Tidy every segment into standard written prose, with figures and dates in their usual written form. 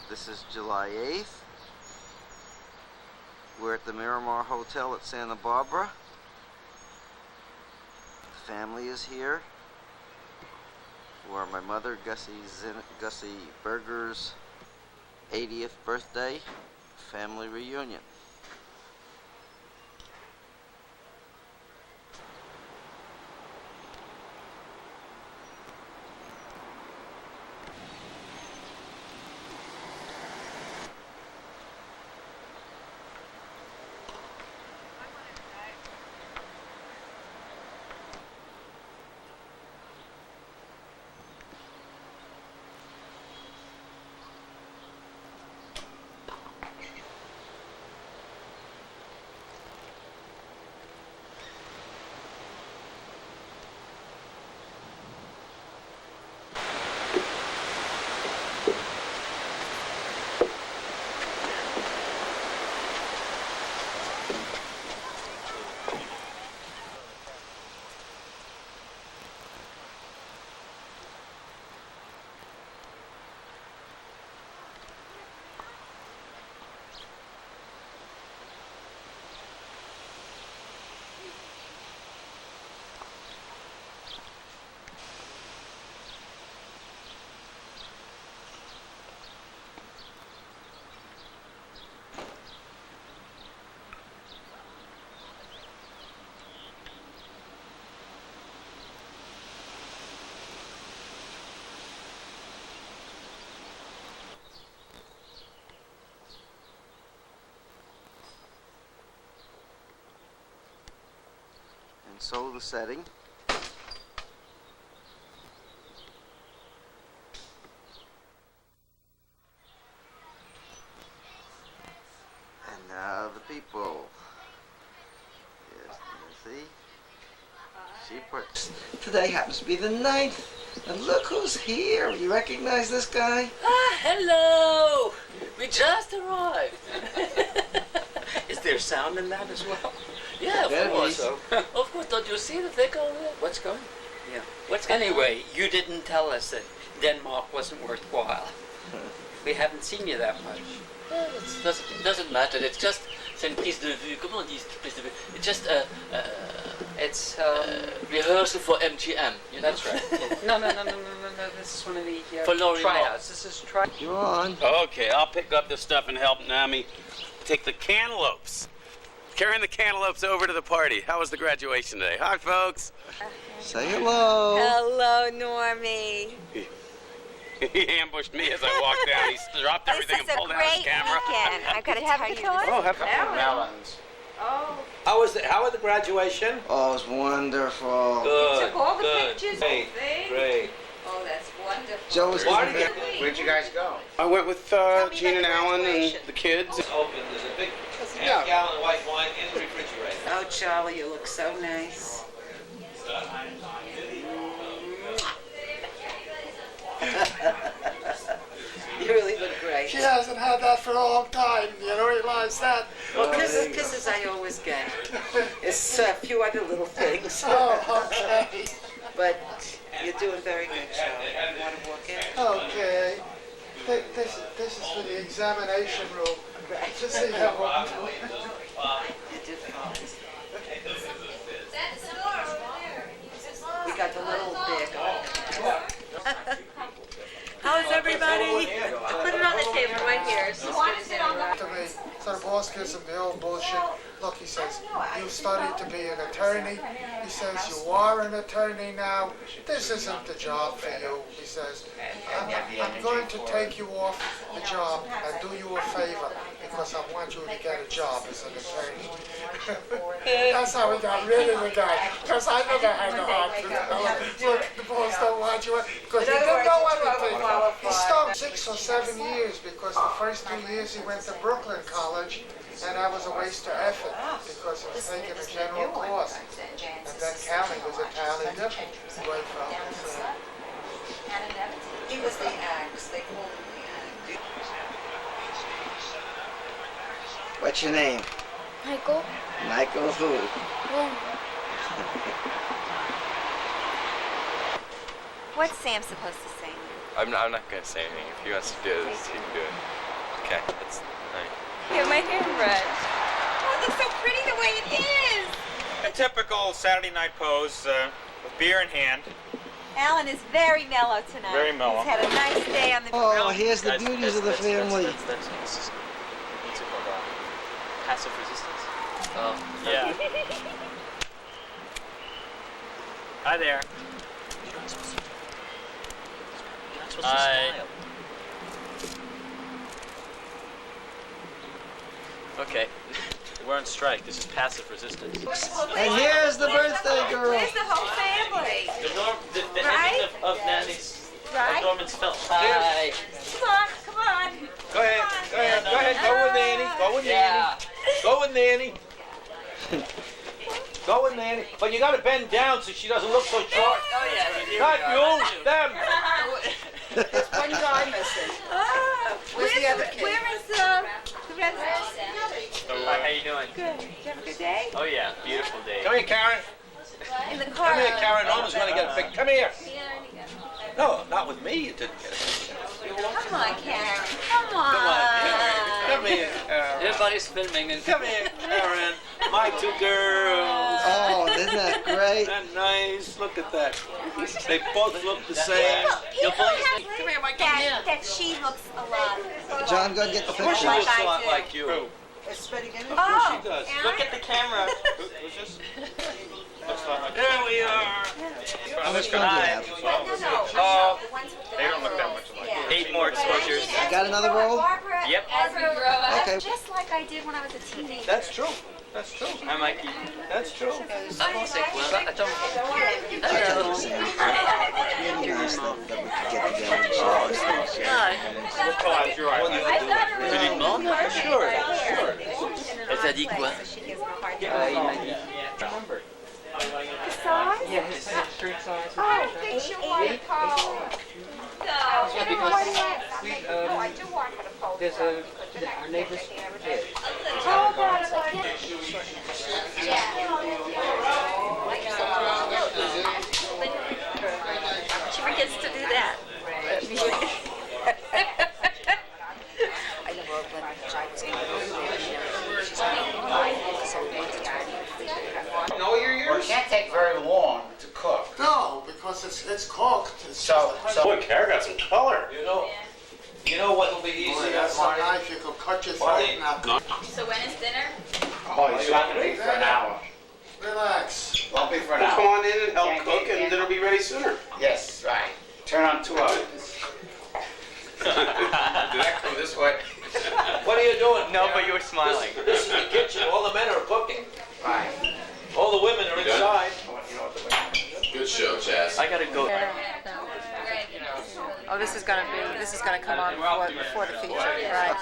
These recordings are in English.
This is July 8th. We're at the Miramar Hotel at Santa Barbara. The family is here for my mother, Gussie Berger's 80th birthday family reunion. So the setting. And now the people. Yes, Nancy. Today happens to be the 9th. And look who's here. You recognize this guy? Ah, hello. We just arrived. Is there sound in that as well? Yeah, of course. Of course, don't you see the thing over there? What's going? Yeah. What's going anyway, on? You didn't tell us that Denmark wasn't worthwhile. We haven't seen you that much. Well, it doesn't matter. It's just c'est une prise de vue. Comment on dit prise de vue? It's just it's rehearsal for MGM. You know? That's right. No. This is one of the tryouts. This is tryouts. You're on. Okay, I'll pick up this stuff and help Nanny take the cantaloupes. Carrying the cantaloupes over to the party. How was the graduation today? Hi, folks. Say hello. Hello, Normie. He ambushed me as I walked down. He dropped everything and pulled out his camera. Weekend. I've got to tell you. Oh, have fun. Melons. Oh. How was the graduation? Oh, it was wonderful. Good. You took all the pictures. Great. Oh, that's wonderful. Joe was Where'd you guys go? I went with Gene and Alan and the kids. It's open. There's a big half-gallon of white wine in the refrigerator. Oh, Charlie, you look so nice. You really look great. She hasn't had that for a long time. You don't realize that? Well, kisses I always get. It's a few other little things. Oh, okay. But you're doing very good, Charlie. You want to walk in? Okay. This is for the examination room. Right. Just see how I'm doing. You did fine. We got the little big. How's everybody? Put it on the table right here. It's as good as anywhere. To me, so the boss gives him the old bullshit. Look, he says, you studied to be an attorney. He says, you are an attorney now. This isn't the job for you. He says, I'm going to take you off the job and do you a favor because I want you to get a job as an attorney. That's how we got rid of the guy. Because I never had the heart to tell him, look, the boss don't want you. Because he didn't know anything. He stopped 6 or 7 years because the first 2 years he went to Brooklyn College, and that was a waste of effort because he was taking a general course. And then counting was entirely different. Right from He was the axe. They called him the axe. What's your name? Michael. Michael who? What's Sam supposed to say? I'm not going to say anything. If he wants to do this, he can do it. Okay, that's all right. Get my hairbrush. Oh, it looks so pretty the way it is. A typical Saturday night pose with beer in hand. Alan is very mellow tonight. Very mellow. He's had a nice day on the. Oh, here's the beauties of the family. What's it called? Passive resistance? Oh, yeah. Hi there. You're not supposed to Hi. smile. Okay. We're on strike. This is passive resistance. And here's the birthday girl. Where's the whole family? The Right? ending of Nanny's, Right? of Norman's film. Hi. Come on. Go ahead, go ahead, go ahead. Go with Nanny. Go with Yeah. Nanny. Go with Nanny. Go with Nanny. But you gotta bend down so she doesn't look so short. Oh, yeah. Not you, them. There's one guy missing. Where's the other kid? Where is the rest? Hi, how you doing? Good. Did you have a good day? Oh, yeah. Beautiful day. Come here, Karen. In the car. Come here, Karen. Norman's gonna get a big. Come here. No, not with me. You didn't get it. Come on, Karen. Come on. Come here, Karen. Everybody's filming and Come here, Karen. My two girls. Oh, isn't that great? Isn't that nice? Look at that. They both look the same. People have that she looks a lot. John, go and get the Of course she picture. looks a lot like you. It's spreading in. Of course she does. look at the camera. Who's this? Looks like. There we are. How much fun do you have? Oh, They don't look that much alike. 8 more exposures. You got another roll? Yep. As we grow up. Okay. Just like I did when I was a teenager. that's true. That's true. Hi, Mikey. That's true. I'm sick. Well, I don't. I tell you, Sam. Really nice that we could get together and share these things. Hi. We'll call out your What eye. do you do? Tu lui demandes? Sure. Elle t'a dit quoi? She gives me a hard Il time. m'a dit. The size? Yes, shirt size. Oh, I think you want to call. No, you don't want to. We, No, I do want her to fold. there's a, our neighbor's kid. Oh, God, it's like. She forgets to do that. I know when Jai was going she's like, so it's Know your Well, it ears? can't take very long to cook. No, because it's cooked. It's So, Boy, Kara got some color. You know what will be easy? that's a knife. You could cut your throat now. So when is dinner? oh, it's not gonna be for an hour. Relax. Won't be for an Come hour. on in and help cook, and it'll be ready sooner. Yes, right. Turn on 2 ovens. Did that come this way? What are you doing? No, but you were smiling. This is the kitchen. All the men are cooking. Right. All the women are You done? inside. You know what the way. Good show, Chaz. I gotta go. Oh, this is gonna come on before the feature, right?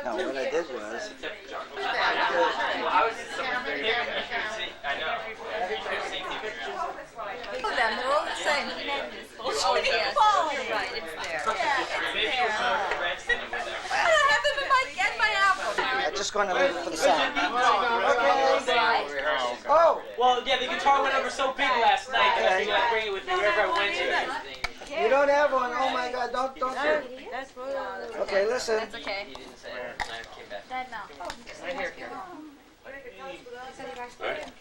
No, what I did was, Look at them, they're all the same. Oh, yes. Right, it's there. Yeah, it's there. I don't have them in my album. I'm just going to leave it for the sound. Oh! Well, yeah, the guitar went over so big last night that I figured I'd bring it with me wherever I went to. You don't have one. Oh my God! Don't. Okay, listen. That's okay. Dad, no. Right here. All right.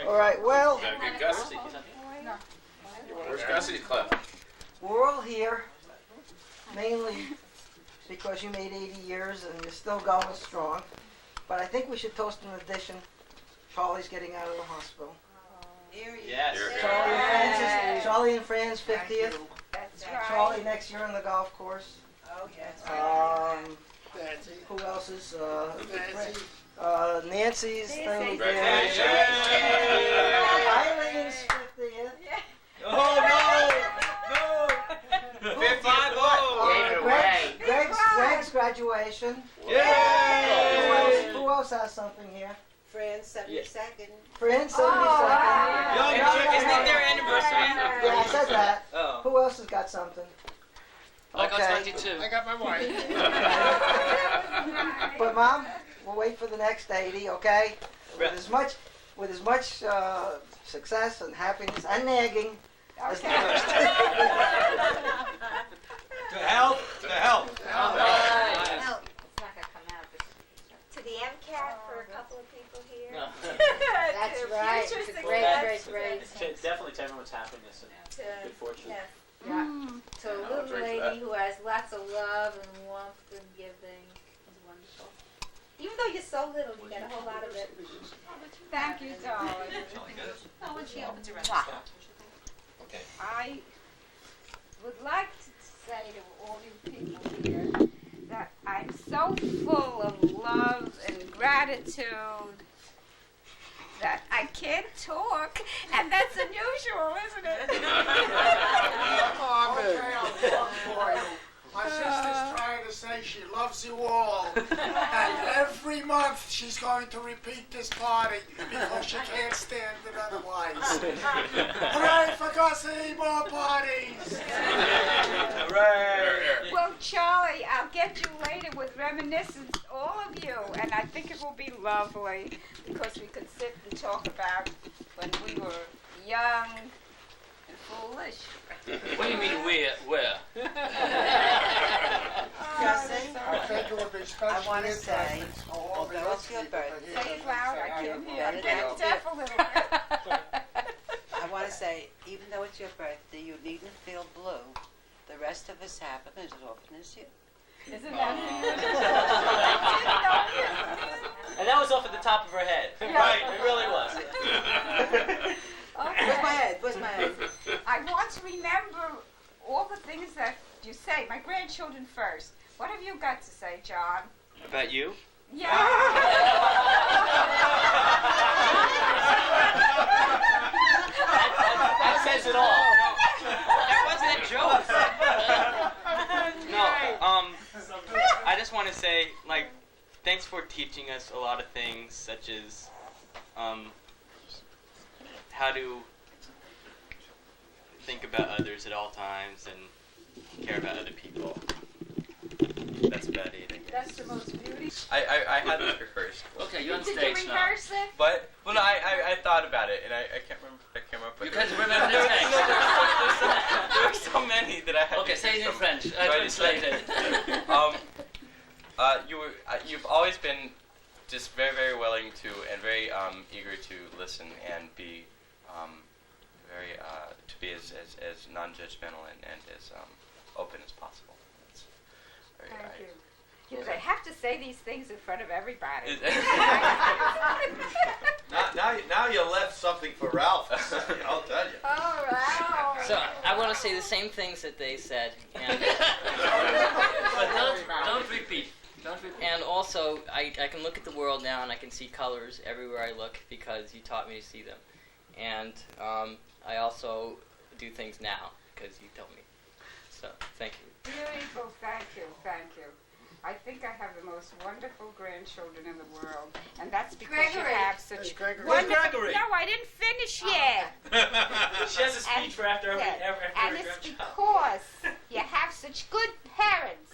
All right. Well, Got a good Gus? Where's Gussie's clip? we're all here mainly because you made 80 years and you're still going strong. But I think we should toast in addition. Charlie's getting out of the hospital. Yes. Charlie and Fran's 50th. Charlie next year on the golf course. Oh, yes. Who else is? Nancy's thing. Congratulations. Eileen's 50th. Oh, no! 55-0! Greg's graduation. Yay! Who else has something here? Friends, 72nd. Friends 72nd. Young chick, Isn't it their anniversary? Yeah, I said that. Oh. Who else has got something? I got 22. I got my wife. But Mom, we'll wait for the next 80, okay? With as much success and happiness and nagging as the first. To help. No, it's not gonna So a little lady who has lots of love and warmth and giving is wonderful. Even though you're so little, you get a whole lot of it. Thank you, darling. Oh, when she opens her Okay. I would like to say to all you people here that I'm so full of love and gratitude that I can't talk, and that's unusual, isn't it? Okay, I'll talk for you. My sister's trying to say she loves you all. And every month she's going to repeat this party because she can't stand it otherwise. Hooray for Gussie, more parties! Hooray! Well, Charlie, I'll get you later with reminiscence, all of you, and I think it will be lovely because we could sit and talk about when we were young and foolish. What do you mean where? Justin, I think it would be especially I want to say, interesting for all the although it's your people to birthday, hear Say it you loud, say I how can't you hear. I'm feel. getting deaf a little bit. I want to say, even though it's your birthday, you needn't feel blue. The rest of us have them as often as you. Isn't that And that was off at the top of her head. Right, it really was. Okay. Where's my head? Where's my head? I want to remember all the things that you say. My grandchildren first. What have you got to say, John? About you? Yeah. That says it all. That wasn't a joke. No, I just want to say, like, thanks for teaching us a lot of things, such as, how to think about others at all times and care about other people. That's about it, I guess. That's the most beautiful. I had this rehearsed. Okay, you're on Did you stage now. rehearse it? But, well, no, I thought about it, and I can't remember if I came up with You it. can't remember the There text. were so many that I had Okay, to say it in some- French. try to Translate say. it. You've always been just very, very willing to and very eager to listen and be very to be as non-judgmental and as open as possible. That's very, Thank you. You know, they have to say these things in front of everybody. Now you left something for Ralph. I'll tell you. All right. So I want to say the same things that they said, and But don't repeat. Don't repeat. and also I can look at the world now and I can see colors everywhere I look because you taught me to see them, and I also do things now because you told me. So thank you. Beautiful. Thank you. Thank you. I think I have the most wonderful grandchildren in the world, and that's because you have such Gregory. wonderful. Gregory? No, I didn't finish yet. She has a speech for after every And every it's grandchild. because you have such good parents.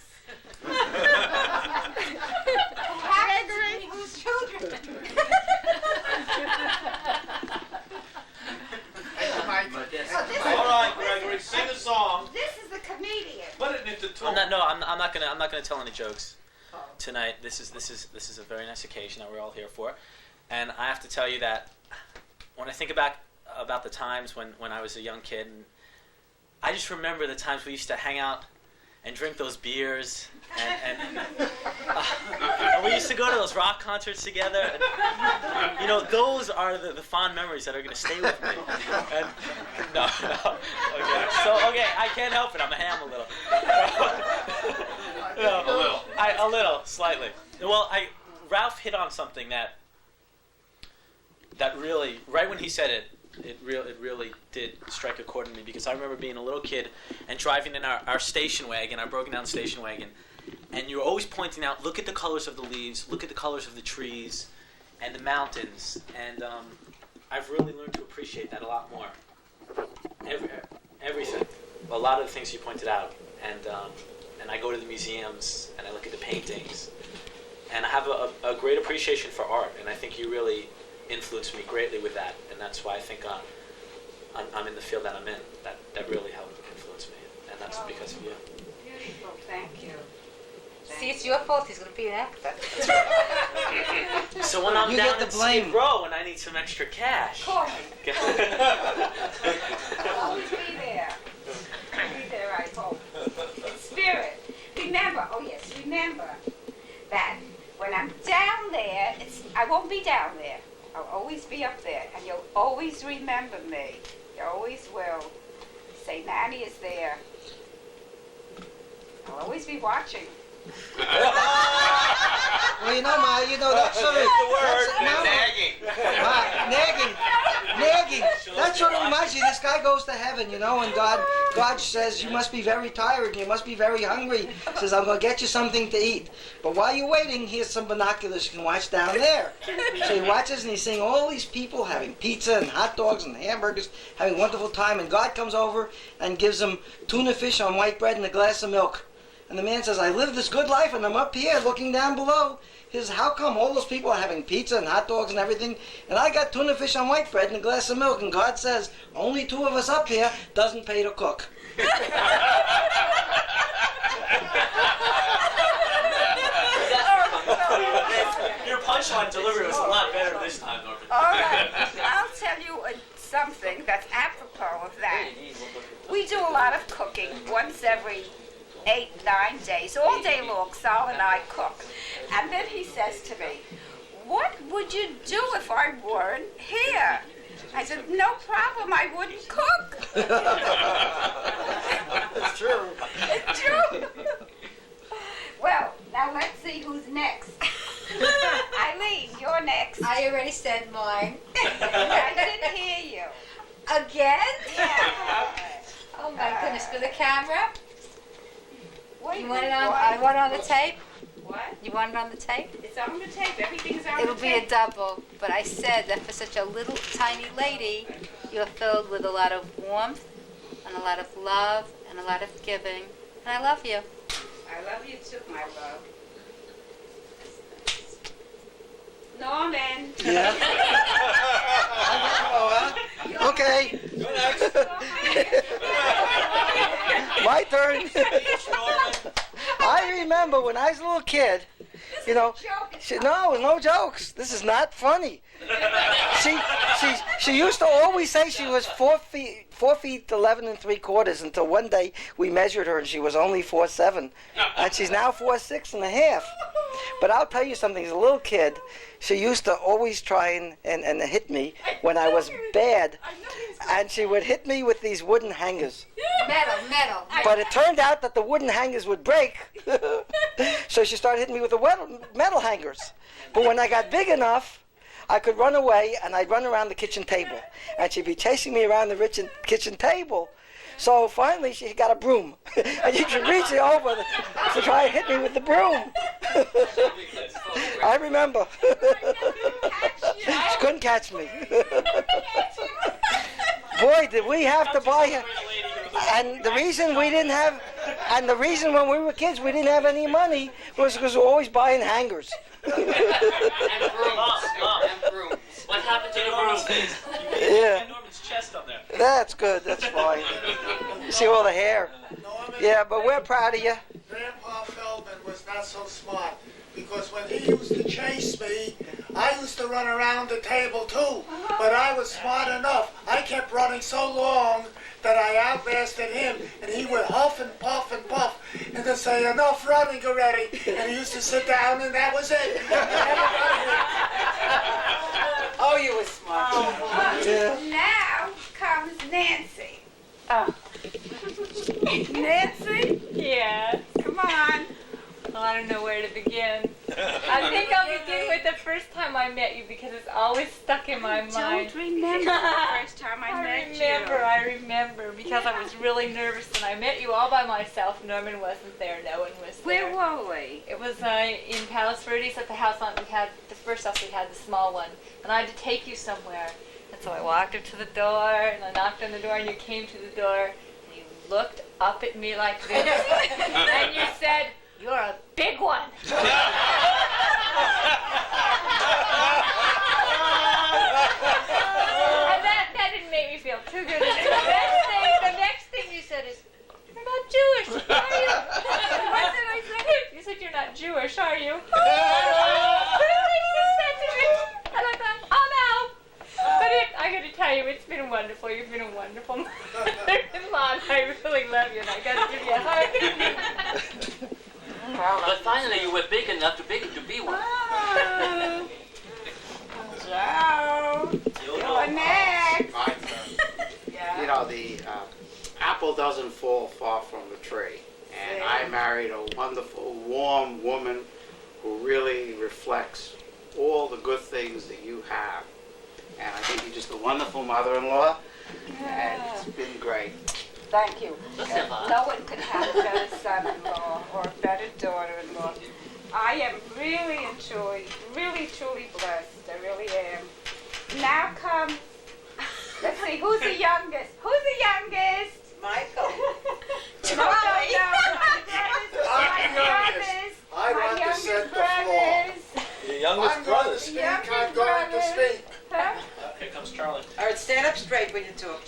Gregory, whose children? All right, Gregory, sing a song. This is the comedian. Put it into tune. I'm not gonna tell any jokes tonight. This is a very nice occasion that we're all here for, and I have to tell you that when I think about the times when I was a young kid, and I just remember the times we used to hang out and drink those beers, and we used to go to those rock concerts together. And, you know, those are the fond memories that are going to stay with me. And, no, okay. So, okay, I can't help it. I'm a ham a little. No, a little, slightly. Well, Ralph hit on something that really, right when he said it, it really did strike a chord in me, because I remember being a little kid and driving in our station wagon, our broken down station wagon, and you were always pointing out, look at the colors of the leaves, look at the colors of the trees and the mountains, and I've really learned to appreciate that a lot more. Everything, a lot of the things you pointed out, and I go to the museums and I look at the paintings, and I have a great appreciation for art, and I think you really influenced me greatly with that, and that's why I think I'm in the field that I'm in. That really helped influence me, and that's because of you. Beautiful, thank you. See, it's your fault. He's going to be an actor. So when I'm You down get in the blame. Skid Row and I need some extra cash. Call me. I'll always be there. Be there, I hope. be down there. I'll always be up there, and you'll always remember me. You always will. Say Nanny is there. I'll always be watching. Well, you know, Ma, that's sort of... Nagging. Nagging. That sort of reminds you, this guy goes to heaven, and God says, you must be very tired and you must be very hungry. He says, I'm going to get you something to eat. But while you're waiting, here's some binoculars you can watch down there. So he watches and he's seeing all these people having pizza and hot dogs and hamburgers, having a wonderful time, and God comes over and gives them tuna fish on white bread and a glass of milk. And the man says, I live this good life and I'm up here looking down below. He says, how come all those people are having pizza and hot dogs and everything, and I got tuna fish on white bread and a glass of milk? And God says, only 2 of us up here doesn't pay to cook. Your punchline delivery was a lot better this time, Norman. All right, I'll tell you something that's apropos of that. We do a lot of cooking once every 8, 9 days, all day long. Sal and I cook. And then he says to me, what would you do if I weren't here? I said, no problem, I wouldn't cook. It's true. It's true. Well, now let's see who's next. Eileen, you're next. I already said mine. I didn't hear you. Again? Yeah. Oh my goodness, for the camera? Wait, You want it on? I want it on the tape. What? You want it on the tape? It's on the tape. Everything's on It'll the be tape. a double, but I said that for such a little tiny lady, you're filled with a lot of warmth and a lot of love and a lot of giving. And I love you. I love you too, my love. Norman. Yeah. Okay. My turn. I remember when I was a little kid, no jokes. This is not funny. She used to always say she was 4 feet 11 3/4 until one day we measured her and she was only 4'7", and she's now 4'6 1/2. But I'll tell you something. As a little kid, she used to always try and hit me when I was bad, and she would hit me with these wooden hangers. Metal. But it turned out that the wooden hangers would break, so she started hitting me with the metal hangers. But when I got big enough, I could run away, and I'd run around the kitchen table, and she'd be chasing me around the kitchen table. So finally, she got a broom, and you could reach it over to try and hit me with the broom. I remember. She couldn't catch me. Boy, did we have to buy her. And the reason when we were kids we didn't have any money was because we were always buying hangers. And brooms. What happened to the brooms? Yeah. Norman's chest on there. That's good. That's fine. You see all the hair. Yeah, but we're proud of you. Grandpa Feldman was not so smart, because when he used to chase me, I used to run around the table too. But I was smart enough. I kept running so long that I outlasted him, and he would huff and puff and then say, enough running already. And he used to sit down, and that was it. Oh, you were smart. Yeah. Now comes Nancy. Oh. Nancy? Yeah. Come on. Well, I don't know where to begin. I think I'll begin with the first time I met you because it's always stuck in my mind. I don't remember the first time I met you. I remember because I was really nervous and I met you all by myself. Norman wasn't there. No one was there. Where were we? It was in Palos Verdes at the house we had the first house we had, the small one, and I had to take you somewhere. And so I walked up to the door and I knocked on the door and you came to the door and you looked up at me like this and you said, "You're a big one." And that didn't make me feel too good. The next thing you said is, "You're not Jewish, are you?" What did I say? You said, "You're not Jewish, are you?" And I thought, oh no. But I got to tell you, it's been wonderful. You've been a wonderful mother-in-law. I really love you, and I got to give you a hug. But finally, you were big enough to be one. Hello. You're next. My turn. You know, the apple doesn't fall far from the tree. And I married a wonderful, warm woman who really reflects all the good things that you have. And I think you're just a wonderful mother-in-law. And it's been great. Thank you. No one could have a better son-in-law or a better daughter-in-law. I am really enjoyed, really truly blessed. I really am. Now comes, let's see, who's the youngest? Who's the youngest? Michael. No. My brothers. I want to set the floor. Your youngest brothers. I'm going to speak. Huh? Here comes Charlie. All right, stand up straight when you talk.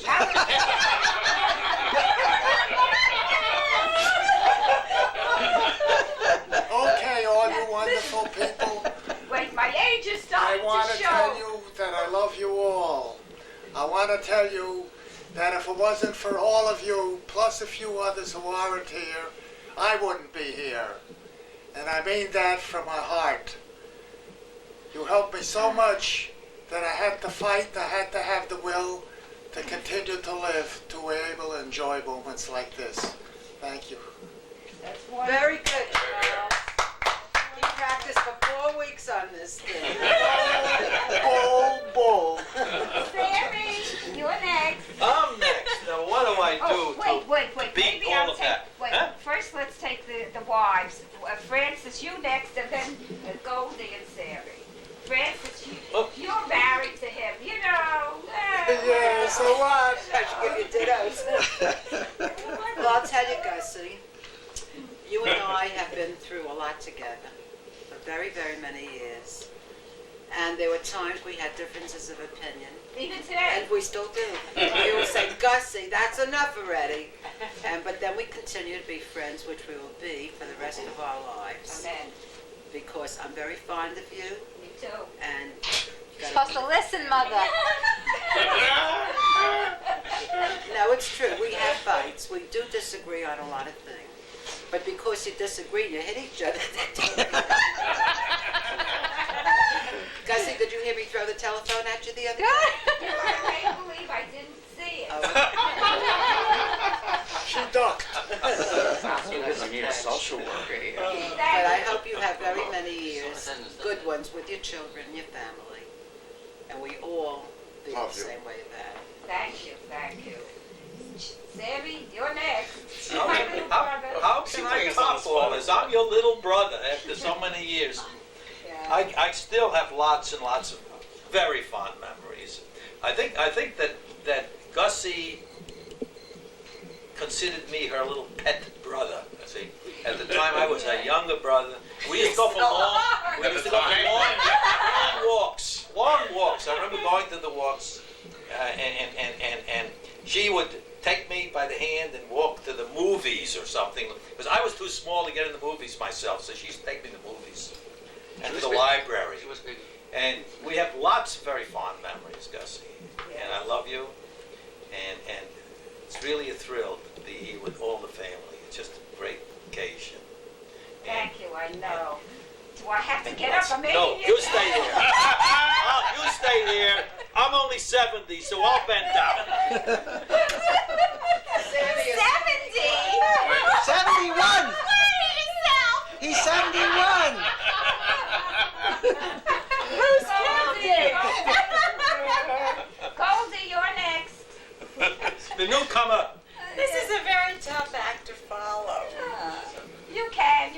Okay, all you wonderful people. Wait, my age is I starting want to to show. tell you that I love you all. I want to tell you that if it wasn't for all of you, plus a few others who aren't here, I wouldn't be here. And I mean that from my heart. You helped me so much that I had to fight, I had to have the will to continue to live, to be able to enjoy moments like this. Thank you. That's one. Very good, Charles. He practiced for 4 weeks on this thing. Bull. Sammy, you're next. I'm next. Now, what do I do Wait. beat Maybe all I'll of take. that? Wait. Huh? First, let's take the wives. Francis, you next, and then Goldie and Sammy. Francis, you're married to him. You know. Yeah, so what? I should give you dittos. Well, I'll tell you, Gussie, you and I have been through a lot together for very, very many years. And there were times we had differences of opinion. Even today. And we still do. We will say, Gussie, that's enough already. But then we continue to be friends, which we will be for the rest of our lives. Amen. Because I'm very fond of you. Me too. And You're supposed to listen, Mother. no, it's true. We have fights. We do disagree on a lot of things. But because you disagree, you hit each other. Gussie, did you hear me throw the telephone at you the other day? I can't believe I didn't see it. She ducked. You need a social worker here. But I hope you have very many years, good ones, with your children and your family. And we all feel the same way about it. Thank you. Sammy, you're next. How, My little brother. how can I top all this? I'm your little brother after so many years. I still have lots and lots of very fond memories. I think that Gussie considered me her little pet brother. See, at the time I was a younger brother. We used to go for long walks. I remember going to the walks, and she would take me by the hand and walk to the movies or something. Because I was too small to get in the movies myself, so she used to take me to the movies and to the library. She was big. And we have lots of very fond memories, Gussie. And I love you. And it's really a thrill to be here with all the family. It's just a great occasion. Thank you, I know. Do I have to get up? I'm making No, it. you stay there. You stay there. I'm only 70, so I'll bend down. 70? 71! He's 71! Who's counting? Goldie, you're next. The newcomer. This is a very tough act to follow. You can.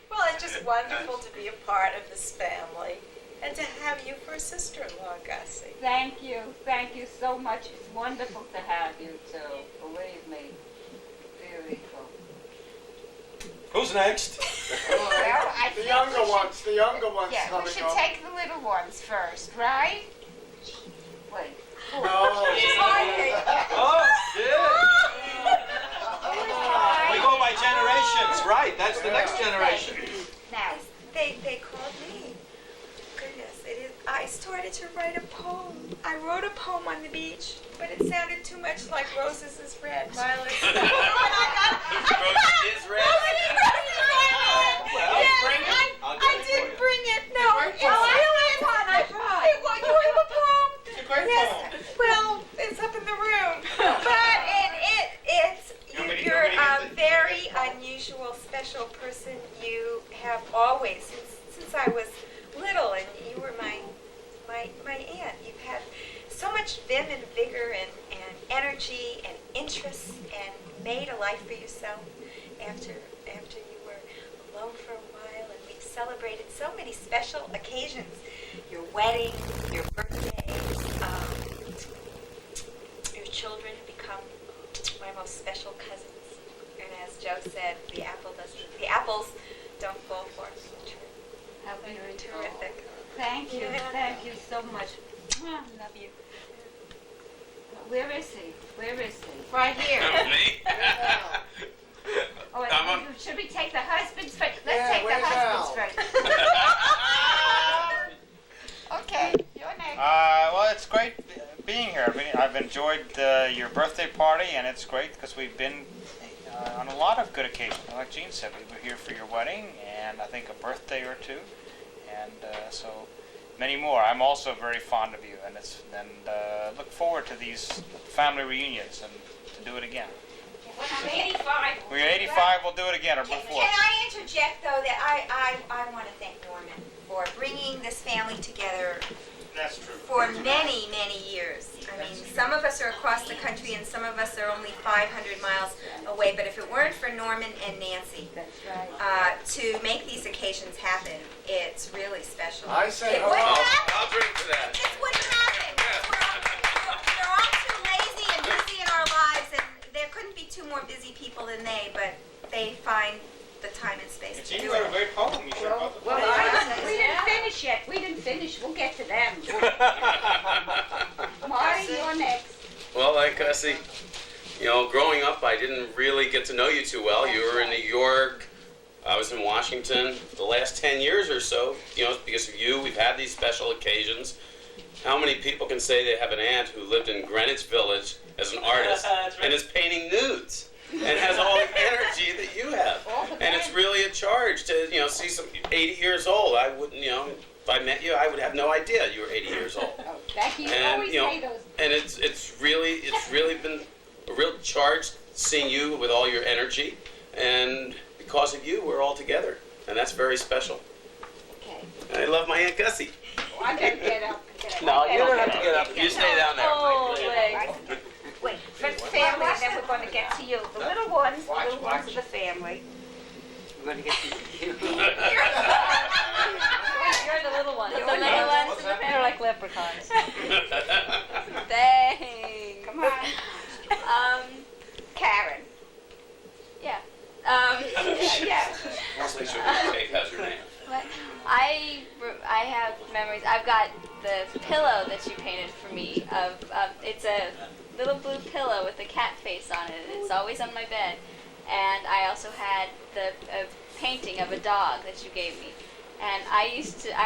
Well, it's just wonderful to be a part of this family and to have you for a sister-in-law, Gussie. Thank you so much. It's wonderful to have you too. Believe me. Beautiful. Who's next? Well, I The think younger we should- ones Yeah, coming we should up. take the little ones first, right? Wait. No. Oh, shit. We go by generations, right? That's the next generation. Now, They called me. Goodness, I started to write a poem. I wrote a poem on the beach, but it sounded too much like Roses is Red, Violet. Roses is red? I didn't bring it. No, special person you have always, since I was little, and you were my aunt. You've had so much vim and vigor and energy and interest, and made a life for yourself after you were alone for a while. And we've celebrated so many special occasions: your wedding, your birthdays. Your children have become my most special cousins. And as Joe said, the apples don't fall far from the tree. How beautiful. Terrific. Thank you. Yeah. Thank you so much. Love you. Where is he? Where is he? Right here. Me? Oh, should we take the husbands first? Let's Yeah, take the where's husbands Al? first. Okay, you're next. Well, it's great being here. I've enjoyed your birthday party, and it's great because we've been on a lot of good occasions. Like Jean said, we were here for your wedding, and I think a birthday or two, and so many more. I'm also very fond of you, and look forward to these family reunions and to do it again. When I'm 85. We're 85, we'll do it again or before. Can I interject, though, that I want to thank Norman for bringing this family together That's true. for many, many years. I mean, some of us are across the country and some of us are only 500 miles away, but if it weren't for Norman and Nancy to make these occasions happen, it's really special. I say it wouldn't hello. happen. I'll drink to that. It wouldn't happen. We're all too lazy and busy in our lives, and there couldn't be two more busy people than they, but they find the time and space to Jean, do you wrote a it. great poem you should have Well, we didn't finish yet. We didn't finish. We'll get to them. Marty, you're next. Well, like Gussie, growing up, I didn't really get to know you too well. You were in New York. I was in Washington. The last 10 years or so, because of you, we've had these special occasions. How many people can say they have an aunt who lived in Greenwich Village as an artist and is painting nudes and has all the energy that you have? And it's really a charge to, see some 80 years old. I wouldn't, if I met you, I would have no idea you were 80 years old. Oh, thank you. You And always say those. and it's really been a real charge seeing you with all your energy, and because of you, we're all together, and that's very special. Okay. And I love my Aunt Gussie. Oh, I'm going to get up. No, you don't have to get up. You stay down there. Oh, wait, first the family, and then we're going to get to you. The little ones of the family. I'm going to get you. You're the little ones. The little ones, they're like leprechauns. Thanks. Come on. Karen. Yeah. Yeah. Make sure the tape has your name. What? I have memories. I've got the pillow that you painted for me. It's a little blue pillow with a cat face on it. It's always on my bed. And I also had a painting of a dog that you gave me. And I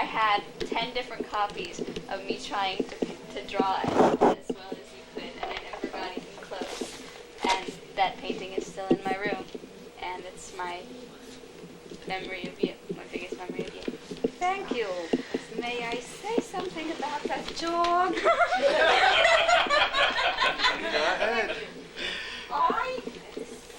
had 10 different copies of me trying to draw it as well as you could, and I never got even close. And that painting is still in my room, and it's my memory of you, my biggest memory of you. Thank you. May I say something about that dog? Go ahead. I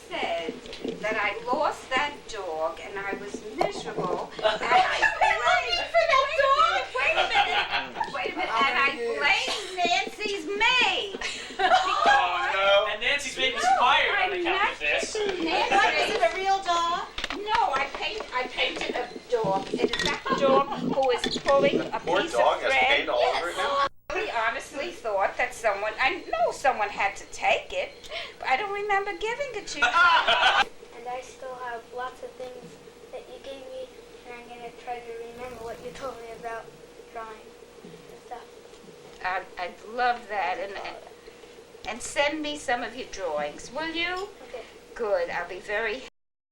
said that I lost that dog and I was miserable. And I blamed for that dog. Wait a minute. And I blamed Nancy's maid. Oh, no. And Nancy's maid was fired on account of this. Nancy, is it a real dog? No, I painted a dog. It is that dog who is pulling a Poor piece dog of has thread. paint all over it now. I really honestly thought that I know someone had to take it, but I don't remember giving it to you. And I still have lots of things that you gave me, and I'm going to try to remember what you told me about drawing and stuff. I'd love that, and send me some of your drawings, will you? Okay. Good, I'll be very